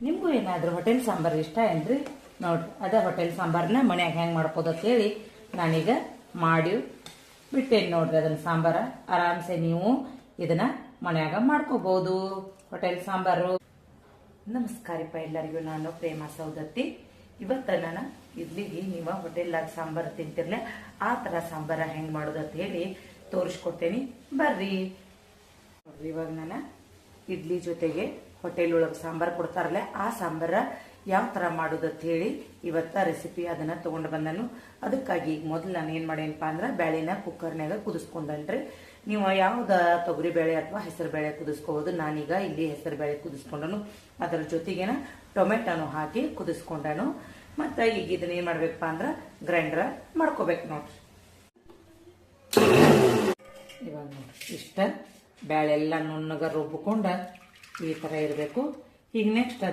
ನಿಮಗೂ ಏನಾದರೂ ಹೋಟೆಲ್ ಸಾಂಬಾರು ಇಷ್ಟ ಏನ್ರಿ? ನೋಡ್ರಿ ಅದ ಹೋಟೆಲ್ ಸಾಂಬಾರನ್ನ ಮನ್ಯಾಗ ಹೆಂಗೆ ಮಾಡ್ಬೋದು ಅಂತ ಹೇಳಿ ನಾನೀಗ ಮಾಡಿ ಬಿಟ್ಟೇನಿ. ನೋಡ್ರಿ ಅದನ್ನ ಸಾಂಬಾರ ಆರಾಮ್ಸೆ ನೀವು ಇದನ್ನ ಮನ್ಯಾಗ ಮಾಡ್ಕೋಬಹುದು ಹೋಟೆಲ್ ಸಾಂಬಾರು. ನಮಸ್ಕಾರಪ್ಪ ಎಲ್ಲರಿಗೂ, ನಾನು ಪ್ರೇಮ ಸೌದತ್ತಿ. ಇವತ್ತ ನಾನು ಇಡ್ಲಿಗೆ ನೀವು ಹೋಟೆಲ್ದಾಗ ಸಾಂಬಾರು ತಿಂತಿರ್ಲೆ ಆ ತರ ಸಾಂಬಾರ ಹೆಂಗ್ ಮಾಡೋದು ಅಂತ ಹೇಳಿ ತೋರಿಸ್ಕೊಡ್ತೇನಿ, ಬರ್ರಿ. ನೋಡ್ರಿ ಇವಾಗ ನಾನು ಇಡ್ಲಿ ಜೊತೆಗೆ ಹೋಟೆಲ್ ಒಳಗೆ ಸಾಂಬಾರ್ ಕೊಡ್ತಾರಲ್ಲ ಆ ಸಾಂಬಾರ ಯಾವ ತರ ಮಾಡೋದು ಅಂತ ಹೇಳಿ ಇವತ್ತ ರೆಸಿಪಿ ಅದನ್ನ ತಗೊಂಡು ಬಂದನು. ಅದಕ್ಕಾಗಿ ಈಗ ಮೊದಲು ನಾನು ಏನ್ ಮಾಡೇನಪ್ಪ ಅಂದ್ರೆ ಬ್ಯಾಳಿನ ಕುಕ್ಕರ್ನಾಗ ಕುದಿಸ್ಕೊಂಡನ್ರಿ. ನೀವು ಯಾವ್ದ ತೊಗರಿ ಬೇಳೆ ಅಥವಾ ಹೆಸರು ಬೇಳೆ ಕುದಿಸ್ಕೋಬಹುದು. ನಾನೀಗ ಇಲ್ಲಿ ಹೆಸರು ಬೇಳೆ ಕುದಿಸ್ಕೊಂಡನು, ಅದರ ಜೊತೆಗೇನ ಟೊಮೆಟೊನು ಹಾಕಿ ಕುದಿಸ್ಕೊಂಡನು. ಮತ್ತ ಈಗ ಇದನ್ನ ಏನ್ ಮಾಡ್ಬೇಕಪ್ಪ ಅಂದ್ರ ಗ್ರೈಂಡರ್ ಮಾಡ್ಕೋಬೇಕು ನೋಡ್ರಿ. ಇವಾಗ ನೋಡ್ರಿ ಇಷ್ಟ ಬ್ಯಾಳೆ ಎಲ್ಲ ನುಣ್ಣಗ ರುಬ್ಬಿಕೊಂಡ ಈ ತರ ಇರಬೇಕು. ಈಗ ನೆಕ್ಸ್ಟ್